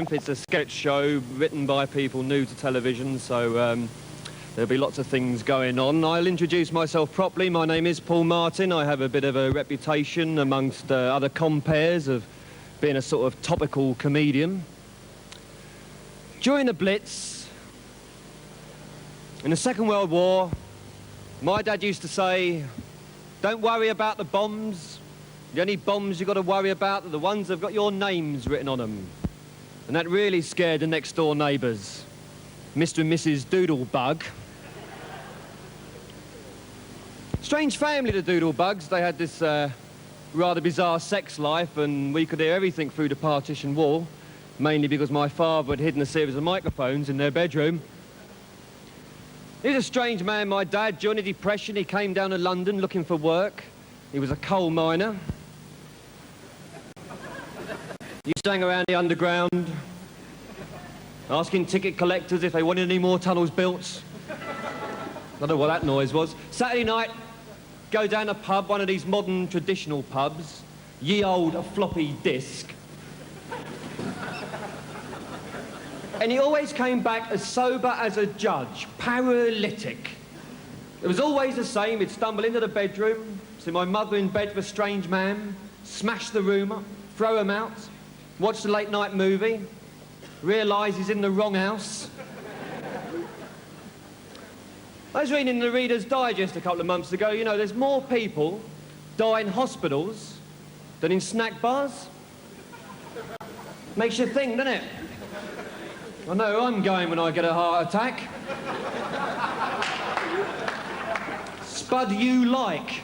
It's a sketch show written by people new to television, so there'll be lots of things going on. I'll introduce myself properly. My name is Paul Martin. I have a bit of a reputation amongst other comperes of being a sort of topical comedian. During the Blitz, in the Second World War, my dad used to say, don't worry about the bombs. The only bombs you've got to worry about are the ones that have got your names written on them. And that really scared the next door neighbours, Mr. and Mrs. Doodlebug. Strange family, the Doodlebugs. They had this rather bizarre sex life, and we could hear everything through the partition wall, mainly because my father had hidden a series of microphones in their bedroom. He was a strange man, my dad. During the Depression, he came down to London looking for work. He was a coal miner. He used to hang around the underground, asking ticket collectors if they wanted any more tunnels built. I don't know what that noise was. Saturday night, go down a pub, one of these modern traditional pubs, ye old floppy disk. And he always came back as sober as a judge, paralytic. It was always the same. He'd stumble into the bedroom, see my mother in bed with a strange man, smash the room up, throw him out, watch the late night movie, realise he's in the wrong house. I was reading in the Reader's Digest a couple of months ago, you know, there's more people die in hospitals than in snack bars. Makes you think, doesn't it? I know where I'm going when I get a heart attack. Spud you like.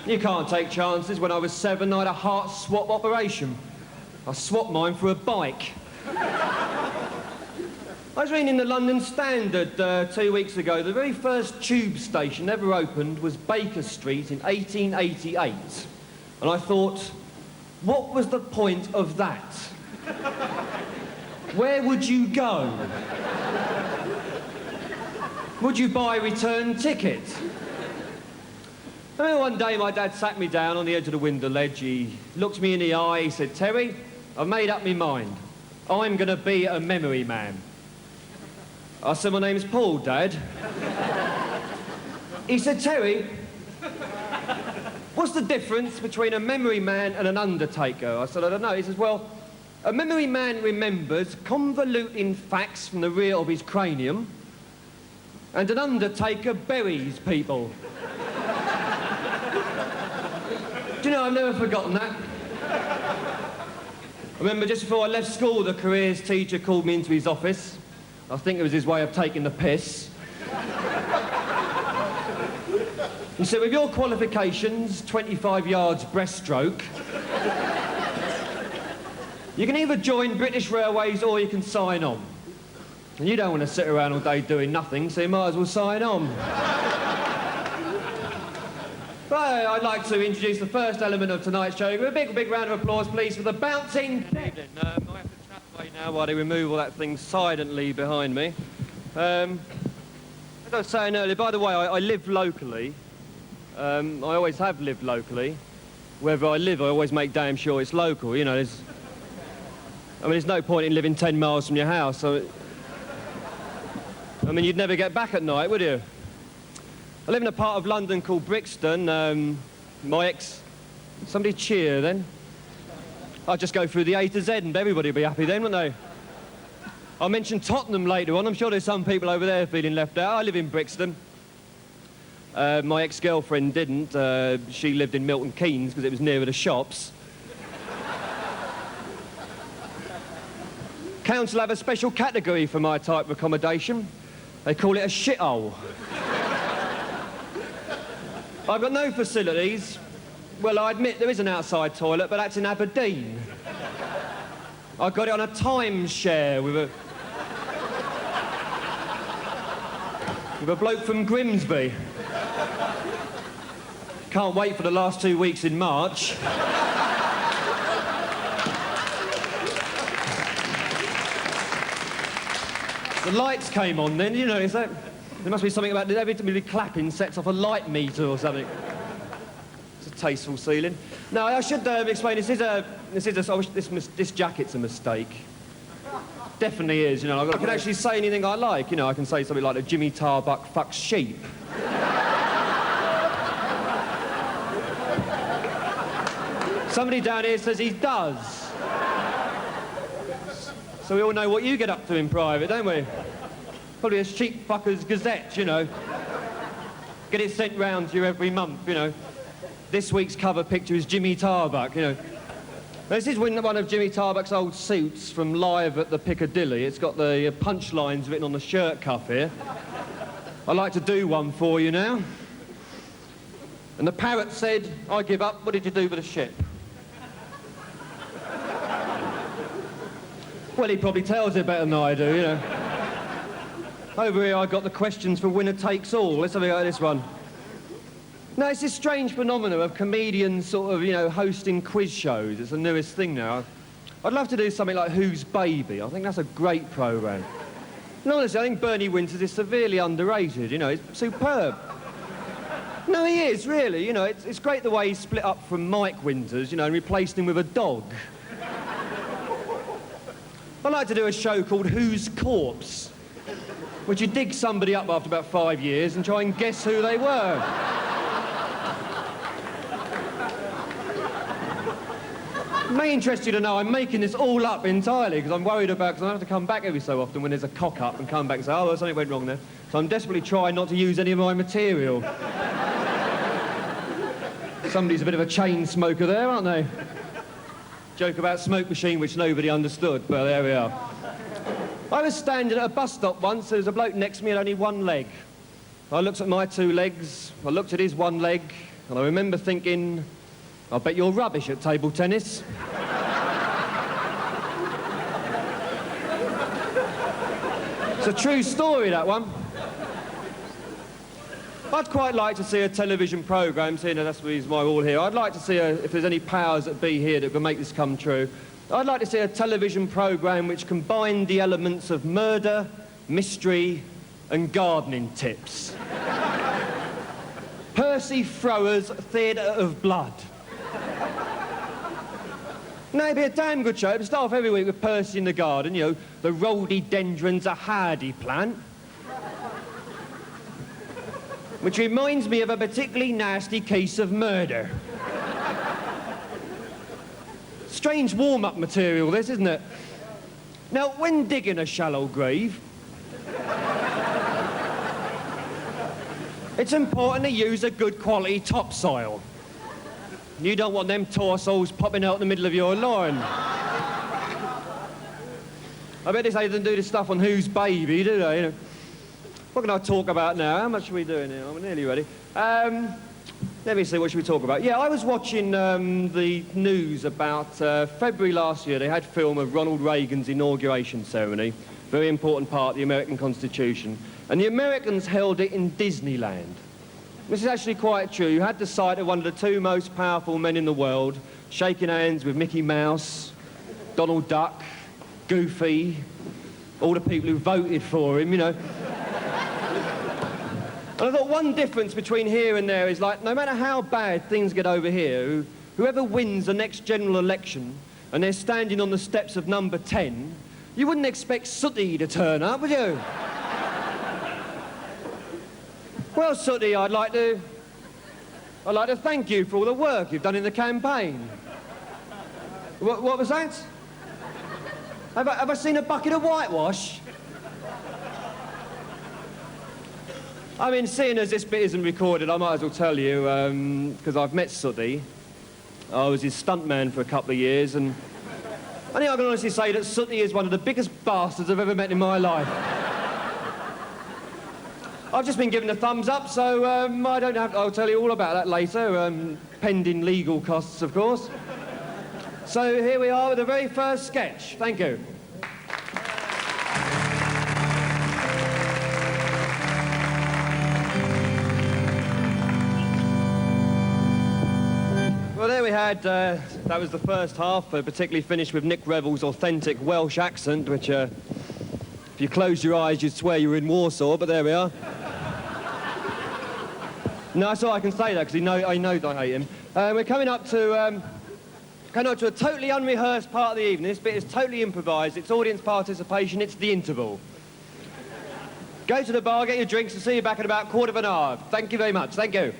You can't take chances. When I was 7, I had a heart swap operation. I swapped mine for a bike. I was reading in the London Standard 2 weeks ago, the very first tube station ever opened was Baker Street in 1888. And I thought, what was the point of that? Where would you go? Would you buy a return ticket? I remember one day my dad sat me down on the edge of the window ledge. He looked me in the eye. He said, Terry, I've made up my mind. I'm going to be a memory man. I said, my name's Paul, Dad. He said, Terry, what's the difference between a memory man and an undertaker? I said, I don't know. He says, well, a memory man remembers convoluting facts from the rear of his cranium, and an undertaker buries people. Do you know, I've never forgotten that. I remember just before I left school, the careers teacher called me into his office. I think it was his way of taking the piss. He said, with your qualifications, 25 yards breaststroke, you can either join British Railways or you can sign on. And you don't want to sit around all day doing nothing, so you might as well sign on. But I'd like to introduce the first element of tonight's show. A big round of applause, please, for the Bouncing Dead. I have to chat away now while they remove all that thing silently behind me. As I was saying earlier, by the way, I live locally. I always have lived locally. Wherever I live, I always make damn sure it's local, you know. There's no point in living 10 miles from your house. I mean, you'd never get back at night, would you? I live in a part of London called Brixton. My ex... Somebody cheer, then. I'll just go through the A to Z and everybody will be happy then, won't they? I'll mention Tottenham later on. I'm sure there's some people over there feeling left out. I live in Brixton. My ex-girlfriend didn't. She lived in Milton Keynes because it was nearer the shops. Council have a special category for my type of accommodation. They call it a shithole. I've got no facilities. Well, I admit there is an outside toilet, but that's in Aberdeen. I got it on a timeshare with a bloke from Grimsby. Can't wait for the last 2 weeks in March. The lights came on then, you know, is that... There must be something about every time we clapping sets off a light meter or something. It's a tasteful ceiling. Now, I should explain, this jacket's a mistake. Definitely is, you know. I can actually say anything I like, you know. I can say something like that Jimmy Tarbuck fucks sheep. Somebody down here says he does. So we all know what you get up to in private, don't we? Probably a sheep fucker's gazette, you know. Get it sent round to you every month, you know. This week's cover picture is Jimmy Tarbuck, you know. This is one of Jimmy Tarbuck's old suits from Live at the Piccadilly. It's got the punchlines written on the shirt cuff here. I'd like to do one for you now. And the parrot said, I give up, what did you do with the ship? Well, he probably tells it better than I do, you know. Over here, I got the questions for winner takes all. Let's have a go at this one. Now, it's this strange phenomenon of comedians sort of, you know, hosting quiz shows. It's the newest thing now. I'd love to do something like Who's Baby? I think that's a great programme. And honestly, I think Bernie Winters is severely underrated, you know. He's superb. No, he is, really. You know, it's great the way he split up from Mike Winters, you know, and replaced him with a dog. I'd like to do a show called Whose Corpse? Would you dig somebody up after about 5 years and try and guess who they were? It may interest you to know I'm making this all up entirely because I'm worried about, because I have to come back every so often when there's a cock-up and come back and say, oh, well, something went wrong there. So I'm desperately trying not to use any of my material. Somebody's a bit of a chain smoker there, aren't they? Joke about smoke machine which nobody understood, but there we are. I was standing at a bus stop once, there was a bloke next to me with only one leg. I looked at my 2 legs, I looked at his 1 leg, and I remember thinking, I bet you're rubbish at table tennis. It's a true story, that one. I'd quite like to see a television programme, seeing that's the reason why we're all here. I'd like to see, if there's any powers that be here that can make this come true, I'd like to see a television programme which combined the elements of murder, mystery and gardening tips. Percy Thrower's Theatre of Blood. No, it'd be a damn good show. It'd start off every week with Percy in the garden, you know, the rhododendron's a hardy plant. Which reminds me of a particularly nasty case of murder. Strange warm-up material, this, isn't it? Now, when digging a shallow grave, it's important to use a good quality topsoil. You don't want them torsos popping out in the middle of your lawn. I bet they say they don't do this stuff on Who's Baby, do they? You know? What can I talk about now? How much are we doing here? I'm nearly ready. Let me see, what should we talk about? Yeah, I was watching the news about February last year. They had film of Ronald Reagan's inauguration ceremony. Very important part of the American Constitution. And the Americans held it in Disneyland. This is actually quite true. You had the sight of one of the 2 most powerful men in the world, shaking hands with Mickey Mouse, Donald Duck, Goofy, all the people who voted for him, you know. And I thought one difference between here and there is, like, no matter how bad things get over here, whoever wins the next general election and they're standing on the steps of number 10, you wouldn't expect Sooty to turn up, would you? Well, Sooty, I'd like to thank you for all the work you've done in the campaign. What was that? Have I seen a bucket of whitewash? I mean, seeing as this bit isn't recorded, I might as well tell you, because I've met Sooty. I was his stuntman for a couple of years, and I think I can honestly say that Sooty is one of the biggest bastards I've ever met in my life. I've just been given a thumbs up, so I don't have to, I'll tell you all about that later, pending legal costs, of course. So here we are with the very first sketch. Thank you. Well, there we had, that was the first half, particularly finished with Nick Revell's authentic Welsh accent, which, if you closed your eyes, you'd swear you were in Warsaw, but there we are. No, so I can say that, because I know I hate him. We're coming up to a totally unrehearsed part of the evening. This bit is totally improvised. It's audience participation. It's the interval. Go to the bar, get your drinks, and see you back in about a quarter of an hour. Thank you very much. Thank you.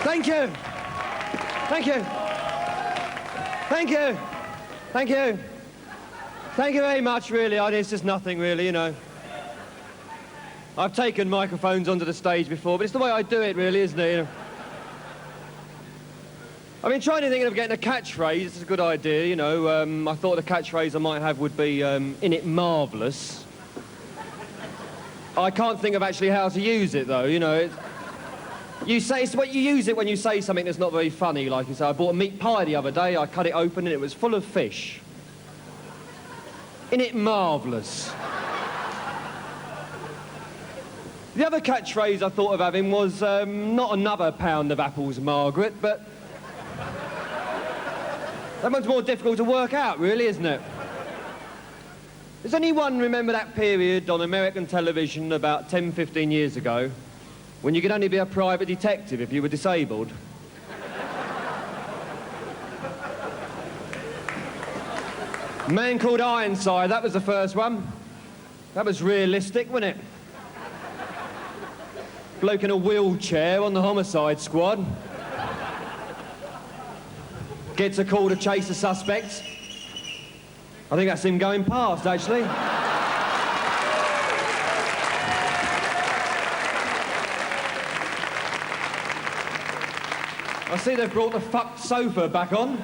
Thank you. Thank you. Thank you. Thank you. Thank you very much, really. It's just nothing, really, you know. I've taken microphones onto the stage before, but it's the way I do it, really, isn't it? You know? I've been trying to think of getting a catchphrase. It's a good idea, you know. I thought the catchphrase I might have would be, in it marvellous. I can't think of actually how to use it, though, you know. You use it when you say something that's not very funny, like you say. I bought a meat pie the other day, I cut it open and it was full of fish. In it marvellous. The other catchphrase I thought of having was, not another pound of apples, Margaret, but... that one's more difficult to work out, really, isn't it? Does anyone remember that period on American television about 10, 15 years ago when you could only be a private detective if you were disabled? Man Called Ironside, that was the first one. That was realistic, wasn't it? Bloke in a wheelchair on the homicide squad. Gets a call to chase the suspect. I think that's him going past, actually. I see they've brought the fucked sofa back on.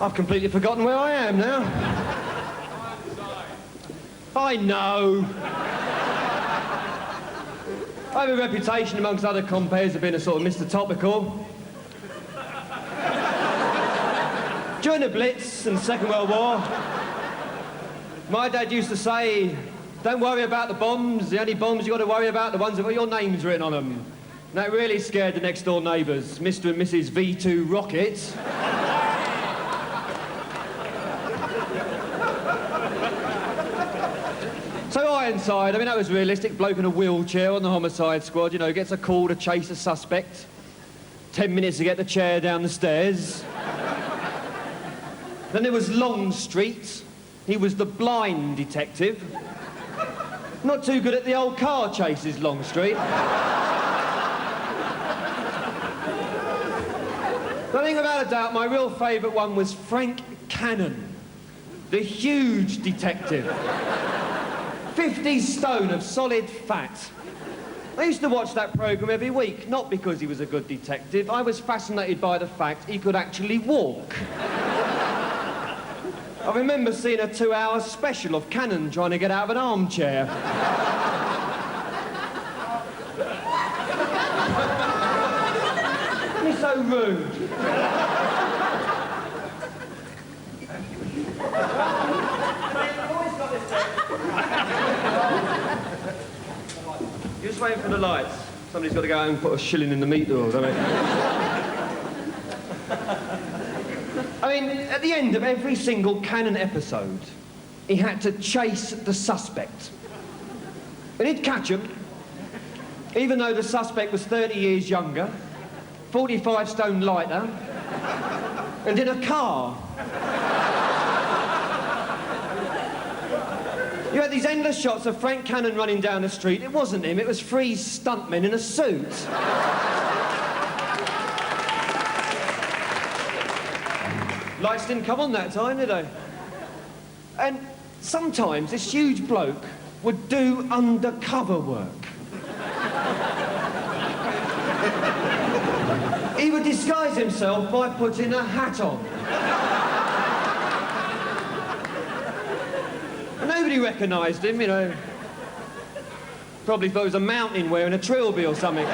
I've completely forgotten where I am now. I know. I have a reputation amongst other compeers of being a sort of Mr. Topical. During the Blitz and Second World War, my dad used to say, don't worry about the bombs, the only bombs you've got to worry about are the ones that got your names written on them. And that really scared the next door neighbours, Mr. and Mrs. V2 Rocket. So Ironside, I mean, that was realistic. Bloke in a wheelchair on the homicide squad, you know, gets a call to chase a suspect. 10 minutes to get the chair down the stairs. Then there was Longstreet. He was the blind detective. Not too good at the old car chases, Longstreet. Nothing about a doubt, my real favourite one was Frank Cannon, the huge detective. 50 stone of solid fat. I used to watch that programme every week, not because he was a good detective. I was fascinated by the fact he could actually walk. I remember seeing a 2-hour special of Cannon trying to get out of an armchair. He's so rude. You're just waiting for the lights. Somebody's got to go out and put a shilling in the meter or something. I mean, at the end of every single Cannon episode, he had to chase the suspect. And he'd catch him, even though the suspect was 30 years younger, 45 stone lighter, and in a car. You had these endless shots of Frank Cannon running down the street. It wasn't him, it was 3 stuntmen in a suit. Lights didn't come on that time, did they? And sometimes this huge bloke would do undercover work. He would disguise himself by putting a hat on. And nobody recognised him, you know. Probably thought it was a mountain wearing a trilby or something.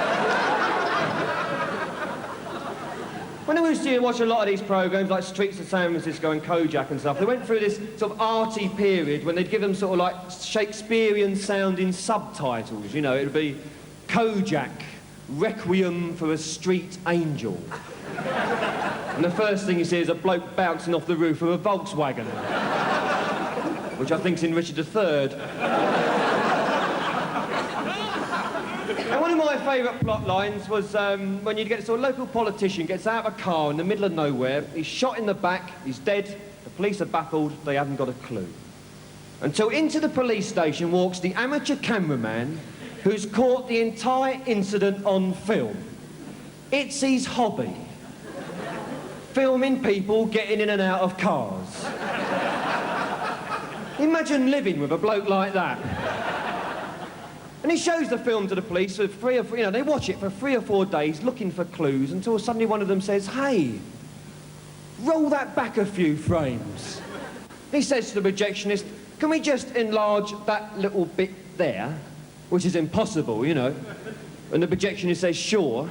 When I used to watch a lot of these programmes like Streets of San Francisco and Kojak and stuff, they went through this sort of arty period when they'd give them sort of like Shakespearean sounding subtitles. You know, it would be Kojak, Requiem for a Street Angel. And the first thing you see is a bloke bouncing off the roof of a Volkswagen, which I think's in Richard III. And one of my favourite plot lines was when you'd get a sort of local politician gets out of a car in the middle of nowhere, he's shot in the back, he's dead, the police are baffled, they haven't got a clue. Until into the police station walks the amateur cameraman who's caught the entire incident on film. It's his hobby. Filming people getting in and out of cars. Imagine living with a bloke like that. And he shows the film to the police for they watch it for 3 or 4 days looking for clues until suddenly one of them says, "Hey, roll that back a few frames." He says to the projectionist, "Can we just enlarge that little bit there?" Which is impossible, you know. And the projectionist says, "Sure."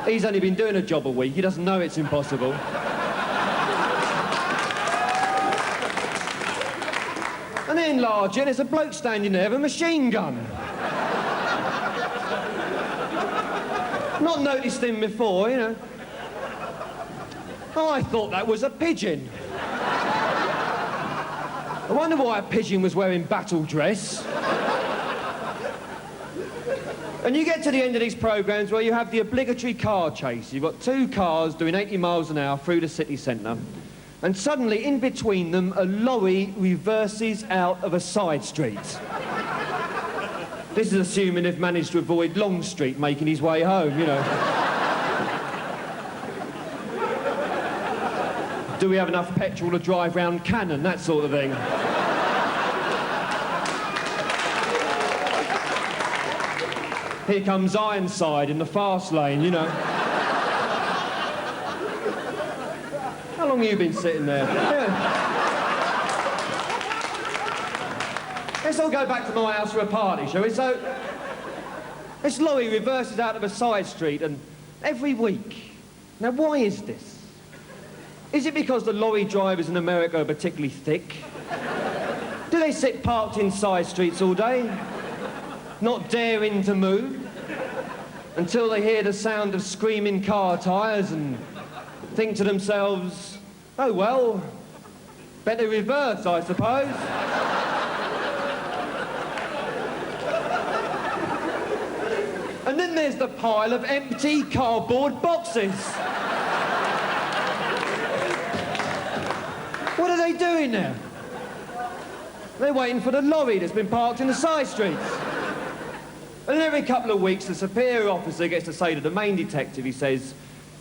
He's only been doing a job a week, he doesn't know it's impossible. And they enlarge it, there's a bloke standing there with a machine gun. Not noticed him before, you know. Oh, I thought that was a pigeon. I wonder why a pigeon was wearing battle dress. And you get to the end of these programmes where you have the obligatory car chase. You've got 2 cars doing 80 miles an hour through the city centre. And suddenly, in between them, a lorry reverses out of a side street. This is assuming they've managed to avoid Longstreet making his way home, you know. Do we have enough petrol to drive round Cannon, that sort of thing. Here comes Ironside in the fast lane, you know. How long have you been sitting there? Yeah. Let's all go back to my house for a party, shall we? So, this lorry reverses out of a side street, and every week. Now, why is this? Is it because the lorry drivers in America are particularly thick? Do they sit parked in side streets all day, not daring to move, until they hear the sound of screaming car tyres and think to themselves, "Oh well, better reverse, I suppose." And then there's the pile of empty cardboard boxes. What are they doing there? They're waiting for the lorry that's been parked in the side streets. And every couple of weeks, the superior officer gets to say to the main detective, he says,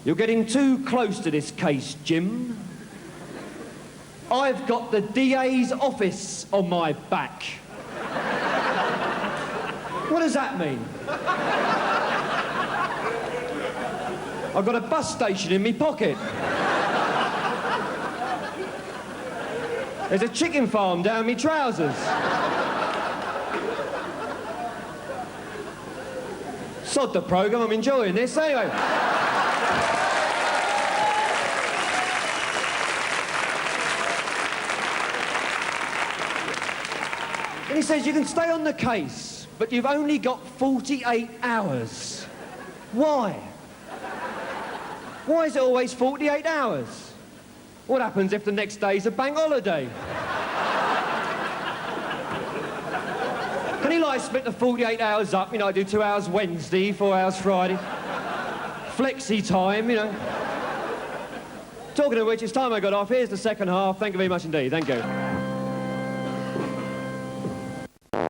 "You're getting too close to this case, Jim. I've got the DA's office on my back." What does that mean? I've got a bus station in my pocket. There's a chicken farm down my trousers. Sod the programme, I'm enjoying this. Anyway. And he says, you can stay on the case, but you've only got 48 hours. Why? Why is it always 48 hours? What happens if the next day's a bank holiday? Can he, like, split the 48 hours up? You know, I do 2 hours Wednesday, 4 hours Friday. Flexi time, you know. Talking of which, it's time I got off. Here's the second half. Thank you very much indeed. Thank you.